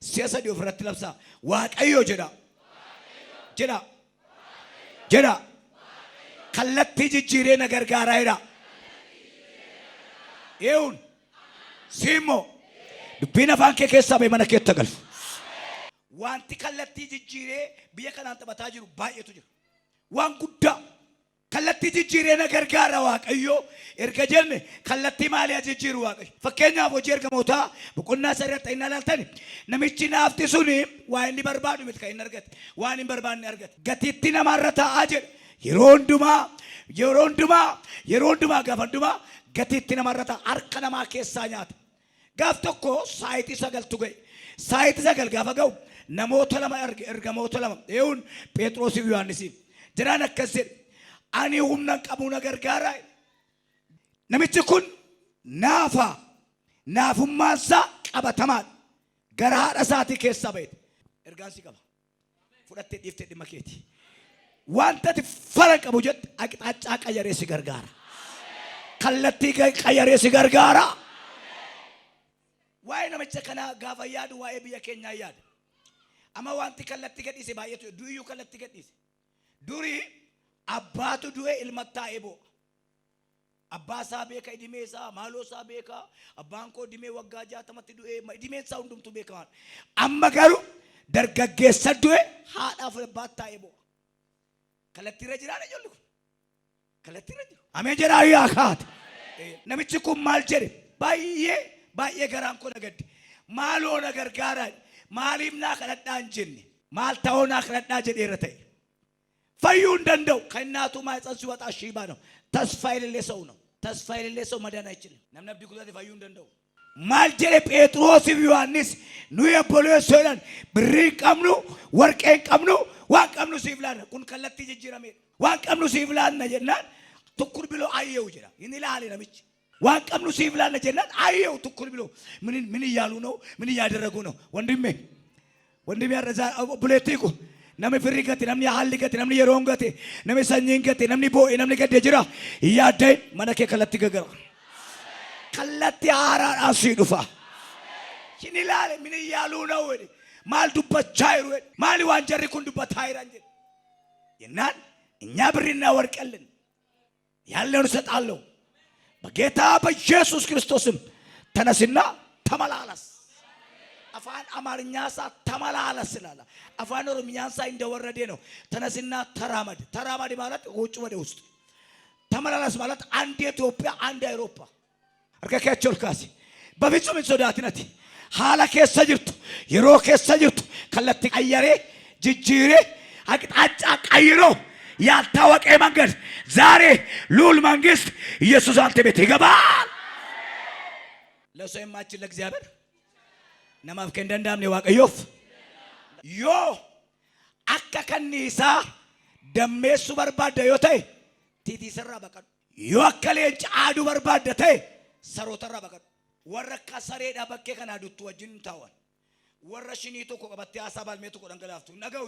سياسة دي وفرت لبسا واقعيو جدا جدا جدا خلت تيجي جيرينا غرغارا هيدا يون سيمو دبينا فانكي كيسا بيمانا كيتغل وانتي خلت تيجي جيري بيا كان انت بتاجر باي تجر وان قدا خلت تيجي جيرينا غرغارا واقعيو اركجن خلت مالي اجير واقعي فكينا ابو جير كموتا بقولنا سرت اين لالتني نمشي نافتي سوني واني بربادو متكاي نرغت واني بربان نرغت غتيتنا مارتا اجر يروندما غفندما غتيتنا مارتا اركنما كيسانيات غافتكو سايتي سغل توغي سايتي سغل غافغو نموت لما ارغموت لما يون بيتروس يوحنس جرانا كسر اني همنا قبونا غرغارا نمچ كون نافماسا قبتمان غرا رساتي كيسابيت ارغانسي قبا فدت ديفت دمكيتي وانت فرق ابو جد اقطاጫ ቀየሬ ሲገርጋራ ከለቲ ቀየሬ ሲገርጋራ ዋይ ነመቸ ከና ጋፋያዱ ዋይ ብየ ኬኛ ያድ አማ ዋንቲ ከለቲ ገዲሲ ባየቱ ዱዩ ከለቲ ገዲሲ ዱሪ አባቱ ዱዌ ኢልመታ ኤቦ አባሳ ቤከ ዲሜሳ ማሎሳ ቤከ አባንኮ ዲሜ ወጋጃ ተመት ዱዌ ዲሜሳ ሁንዱምቱ ቤከዋን አመገሩ ደርገጌሰ ዱዌ ሃዳፍ ባታ ኤቦ كلتي رجلا نجلو كلتي رجلا أمي جرايا أخات نمشيكم مال جري باي غرام كونا قد مالو نغر غارا ماليم ناخلت دانجني مال تاو ناخلت دانجن إيرتاي فيون دندو كيناتو ما يتنسوات أشيبانو تسفايل اللي سونو تسفايل اللي سو مدانا يجل نمنا بدي كذا فيون دندو مال جري بيتروس يوحنس نويا بوليس سولان بريك أمنو ورك أمنو وان امنو سيفلان كون كلتي جيرامي وان امنو سيفلان نجنان تكور بلو ايو جرا يني لا علينا مچ وان امنو سيفلان نجنان ايو تكور بلو من يالو نو من يادرغو نو وندمي رزا بوليتيكو نمي فريغتي نمني حالغتي نمني يرونغتي نمي سنينغتي نمني بوي نمني گد جرا ياداي منكه كلتي گگر كلتي ارا اسيدفا يني لا من يالو نو ማል ዱበት ቻይሩ ማል ዋንጀሪ ኩን ዱበት ሃይራንጀ የናን እኛ ብርና ወርቀልን ያለውን ሰጣለው በጌታ በኢየሱስ ክርስቶስም ተነስና ተመላለስ አፋን አማርኛሳ ተመላለስ ይላል አፋን ኦሮምኛሳ እንደወረደ ነው ተነስና ተራመድ ማለት ውጭ ወደ ውስጥ ተመላለስ ማለት አንድ ኢትዮጵያ አንድ አውሮፓ አርከካቸው ካሲ በፍጹም ሶዳትነቲ حالا كيسا جرتو يرو كيسا جرتو كلتي قيري ججيري اقطاጫ قيرو ያልታወቀ መንገድ ዛሬ ሉል መንግስት ኢየሱስ አንተ ቤት ይገባል ለሰው የማይችል ለእግዚአብሔር ነማፍከ እንደንዳም ነው ዋቀዮፍ ዮ አከከኒሳ ደሜሱ በርባደ ዮተይ ቲቲ ሰራ በቀን ዮ አከሌን ጫዱ በርባደተ ሰሮተራ በቀን ወረካ ሰሬዳ በከ ከና ዱቱ ወጅን ታወን ወረሽኒቱ ቆበተ ያሳባል ሜቱ ቆንገላፍቱ ነገው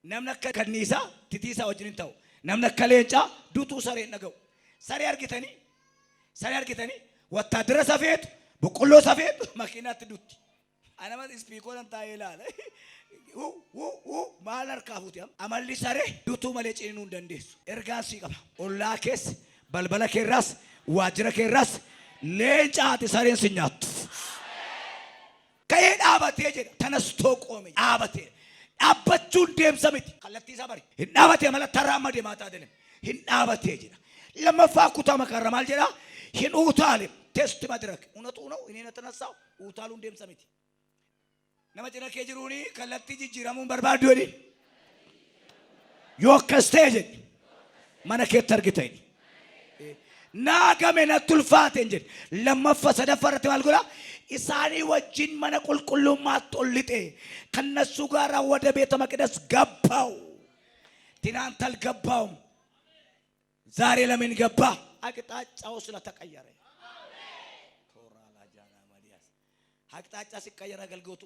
ነምነከ ከኒሳ ቲቲሳ ወጅን ታው ነምነከ ሌንጫ ዱቱ ሰሬ ነገው ሰሬ አርጊተኒ ወታደረ ሰፌት በቆሎ ሰፌት ማኪናት ዱት አናማት ስፒኮን ታይላለ ማለር ካፉት ያም አመሊ ሰሬ ዱቱ መለጭኑ እንደንዴሱ ኤርጋንሲ ቀባ ኦላኬስ በልበለ ከራስ ዋጅረ ከራስ ሌንጫት ሰሬን ሲኛት ከይን አባቴ ጀ ተነስቶ ቆመ አባቴ አባቹን ደም ሰምት ከለቲ ሰበሪ እናባቴ ማለት ተራመደ ማታ አይደለም እናባቴ ጀ ለመፋኩታ መከረማል ጀራ ሂንኡታል ቴስት ማድረግ እውነቱ ነው እኔ ነተነሳው ኡታሉን ደም ሰምት ነመጨነ ከጅሩኒ ከለቲ ጅጅራሙን በርባዶኒ ዮከስቴጅ ማነከ ተርግተኝ ናገመ ነቱልፋት እንጂ ለመፈሰደ ፈረት ማልጎላ ኢሳኒ ወጅን ማነ ቁልቁሉ ማጥልጤ ከነሱ ጋር ወደ ቤተ መቅደስ ገባው ትናንት አልገባው ዛሬ ለምን ገባ አቅጣጫው ስለተቀየረ ቶራላ ጃና ማዲያስ አቅጣጫ ሲቀየር አገልግሎቱ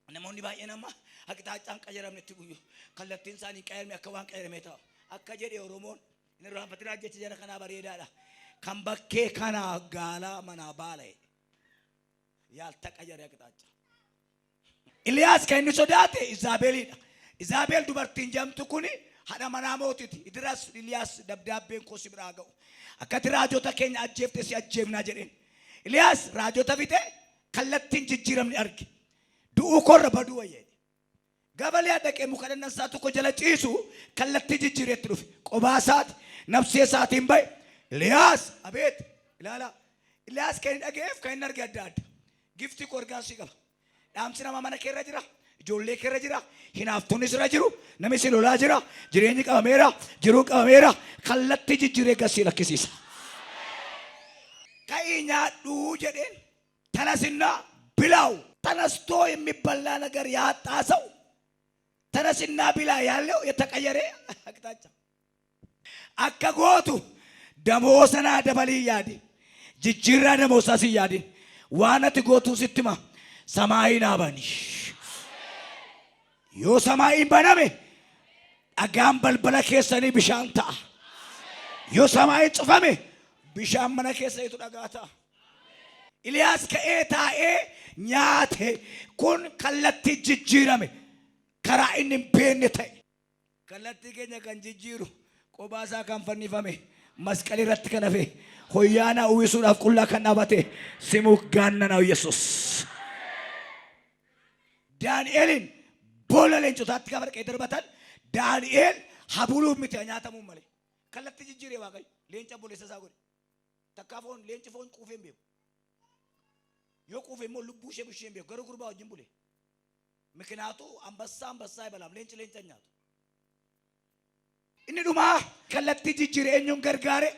እነሞኒ ባየናማ አቅጣጫን ቀየረም ነትጉዩ ከለቲን ሳኒ ቀየር ያከዋን ቀየር ሜታ አከጀደ ኦሮሞን ንራ ፈትራጀች ጀነ ከና በሬዳላ ከምበኬ ከና ጋላ መና ባለ ያልተቀየረ አቅጣጫ Iliyaas kan inni sodaate Izaabeliidha. Izaabel dubartiin jamtu kuni haadha manaa mootiiti. Idiraas Iliyaas dabdaabbeen koo si biraa ga'u. Akkati raajota keenya ajjeefte si ajjeefnaa jedheen. Iliyaas raajota fite kallattiin jijjiiramni arge. Du'uu korra baduu wayye. Gabalee dhaqee muka dhannansaa tokko jala ciisu kallattii jijjiireetti dhufe. Qobaasaati nafsee isaatiin bahe. Iliyaas abeet ilaala. Iliyaas kan inni dhageef kan inni arge adda adda. Gifti korgaansii qaba. Dhaamsi nama mana keerra jira. Ijoollee keerra jira. Hinaaftuun isra jiru. Namni si lolaa jira. Jireenyi qabameera. Jiruun qabameera. Kallattii jijjiiree gasii lakkisiisa. Ka'ii nyaadhuu jedheen. ተነስና ብላው ተነስቶ የሚበላ ነገር ያጣ ሰው ተነስና ብላ ያለው የተቀየረ አቅጣጫ አከጎቱ ደሞሰና ደበሊ ያዲ ጅጅራ ደሞሳስ ያዲ ዋነት ጎቱ ስትማ ሰማይን አባኒ ዮ ሰማይን በነሜ አጋም በልበለ ከሰኒ ቢሻንታ ዮ ሰማይን ጽፈሜ ቢሻም መነ ከሰይቱ ዳጋታ Iliyaas ka'ee taa'ee nyaate kun kallattii jijjiirame karaa inni hin beekne ta'e. Kallattii keenya kan jijjiiru qobaasaa kan fannifame masqalii irratti kan hafe hoyyaana uwwisuudhaaf qullaa kan dhaabate simuuf gaannanaa'u Yesuus. Daani'elin boolla leencotaatti gaafa dhaqee darbatan Daani'el habuluuf miti nyaatamuu malee kallattii jijjiiree waaqayyo leenca boleessa isaa godhe takkaa foon leenci foon quufee hin beeku. Yoo quufee immoo lubbuu ishee bushee hin beeku garuu gurbaa wajjin bule. Mikinaatu ambassaa ibalaam leenci leenca nyaatu. Inni dhumaa kallattii jijjiiree eenyuun gargaare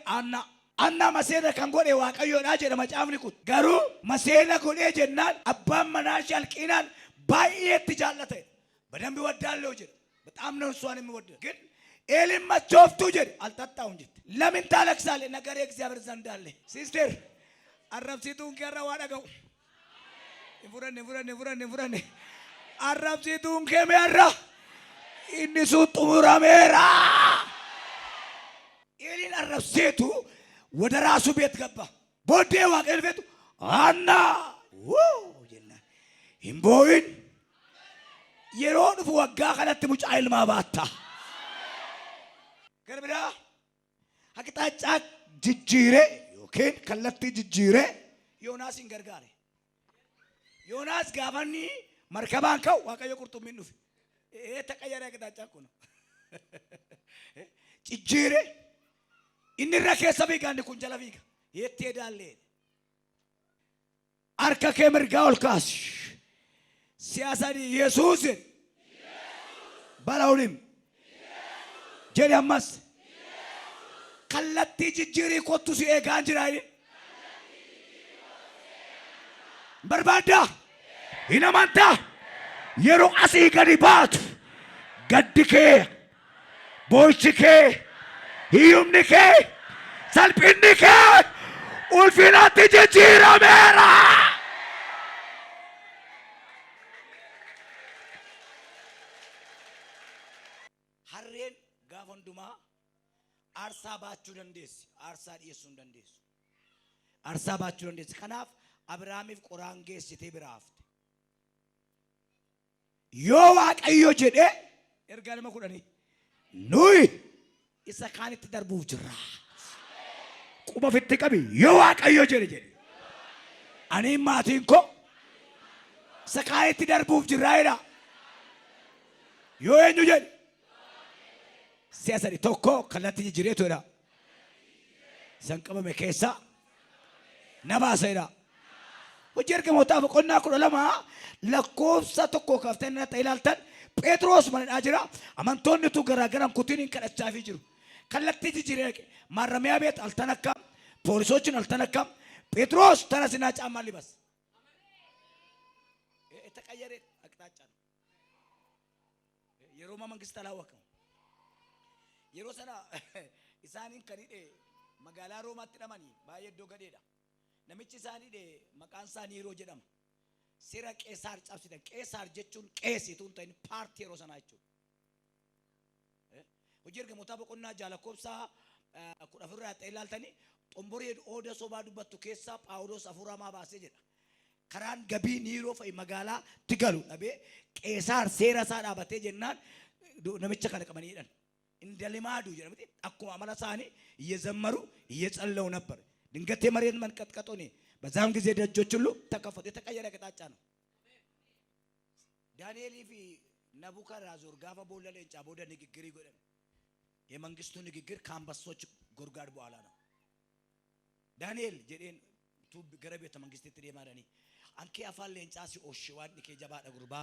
Anna maseera kan godhe waaqayyoodhaa jedha macaafni kun. Garuu maseera godhee jennaan abbaan manaa ishee alqiinaan baay'eetti jaallate. በደንብ ይወዳለሁ jedha. በጣም ነው እሷን የሚወደው ግን ኤሊን መቾፍቱ jedhe አልጠጣውም ጀት ለምን ታለቅሳለህ? ነገር የእግዚአብሔር ዘንድ አለ። ሲስተር አረብሲቱን ከራ ዋዳገው Furane. Arrabsituun kemeerra. Inni sun xumurameera. Eliin arrabseetu wada raasuu beet gabba. Booddee waaqayyo feetu Anna. Jennaan. Hin boo'in. Yeroo dhufu waggaa kanatti mucaa ilmaa baatta. Garbiraa haqixaachaa jijjiiree yookiin kallattii jijjiiree Yoonaas hin gargaare. Yoonaas gaafani markabaan ka'u waaqayyo qurxummiin dhufe. Taqayyara haqixaachaa kun. Jijjiiree inni irra keessa fiigaanni kun jala fiiga. Yettee daallee. Harka kee mirgaa ol kaasi. Siyaasaan Yesuus. Balaulim. Jedhe ammas. Kallattii jijjiirii kottu si eegaan jiraayini. Barbaadda. Hin amantaa. Yeroo asii gadi baatu. Gaddi kee. Boo'ichi kee. Hiyyumni kee. Salphinni kee. Ulfinaatti jijjiirameera. Harreen gaafa hundumaa aarsaa baachuu dandeessi. Aarsaa dhiyeessuu hin dandeessu. Aarsaa baachuu dandeessi. Kanaaf Abrahaamiif qoraan geessitee bira hafte. Yoo waaqayyo jedhe ergaa nama kudhanii nuyi isa kaanitti darbuuf jirra. Quba fitti qabi yoo waaqayyo jedhe. Ani maatiin koo isa kaanitti darbuuf jirra jedha. Yoo eenyu jedhe siyaasani tokko kallattii jijjiireetu jedha. Isan qabame keessa na baaseedha. Hojii ergamootaaf qonnaa 12 lakkoofsa tokko kaaftee natti ilaaltan Phexros manadhaa jira. Amantoonni tu garaagaran kutiin kadhachaa fi jiru. Kallattii jijjiiree maarramiyaa beet altanakka poolisoችን altanakka Phexros ተነስና ጫማ ልበስ. የተቀየረ አቅጣጫ ነው። የሮማ መንግስት አላወቀው። የሮሰና ኢሳኒን ከኒዴ መጋላ ሮማatti dhamani baay'ee iddoo gadeedha. Namichi isaanii maqaan isaa Niiroo jedhama. Sira Qeesaar cabsitan. Qeesaar jechuun qeesituu ta'in paartii yeroo sanaa jechuudha. Hojii ergamootaa boqonnaa lakkoofsa 14 ilaaltanii xomboree ooda sobaa dubbattu keessaa Phaawulos hafuura hamaa baasee jedha. karaan gabii niiroo fa'i magaalaa tigalu dhabee qeesaar seera isaa dhaabatee jennaan namicha kana qabaniidhaan እንደ ልማዱ ጀነምቲ አኩማ አመላሳኒ እየዘመሩ እየጸለው ነበር። ድንገት የመሬት መንቀጥቀጥ ሆነ። በዛም ጊዜ ደጆች ሁሉ ተከፈቱ። የተቀየረ አቅጣጫ ነው። ዳንኤል ፊ ናቡከደነጾር ጋፋ ቦለለ እንጫ ቦደ ንግግር ይጎደን የመንግስቱ ንግግር ከአንበሶች ጎርጋድ በኋላ ነው። ዳንኤል ጀዴን ቱ ገረብ ቤተ መንግስት ትደማረኒ አንኬ አፋለ እንጫ ሲኦሽዋን ዲኬ ጀባ ደጉርባ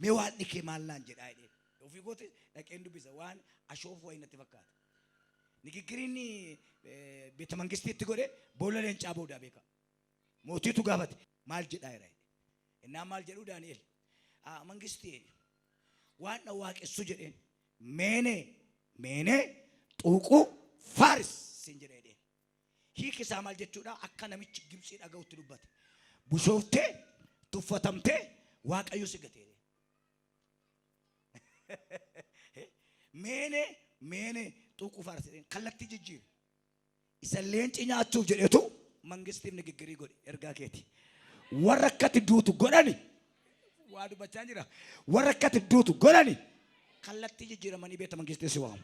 ሜዋን ዲኬ ማላን ጀዳ አይደ ኦፊ ጎት ለቀንዱ ቢዘዋን አሾፍ ወይነት ተፈካት ንግግሪኒ ቤተ መንግስት ትጎደ ቦለለ እንጫ ቦዳ ቤካ ሞቲቱ ጋፈት ማል ጀዳ አይራይ እና ማል ጀዱ ዳንኤል መንግስት ዋና ዋቄሱ ጀዴን ሜኔ ጡቁ ፋርስ ሲንጀሬ ሂክ ሳማል ጀቹዳ አካናሚች ግብጽ ዳገውት ዱበት ቡሾፍቴ ቱፈተምቴ ዋቀዩ ስገቴ ሜኔ ጡቁ ፋርስ ከለቲ ጅጅር ኢሰሌን ጭኛቹ ጀዴቱ መንግስትም ንግግሪ ጎድ ኤርጋኬቲ ወረከት ዱቱ ጎዳኒ ዋዱ በቻንጅራ ወረከት ዱቱ ጎዳኒ ከለቲ ጅጅር ማኒ ቤተ መንግስት ሲዋም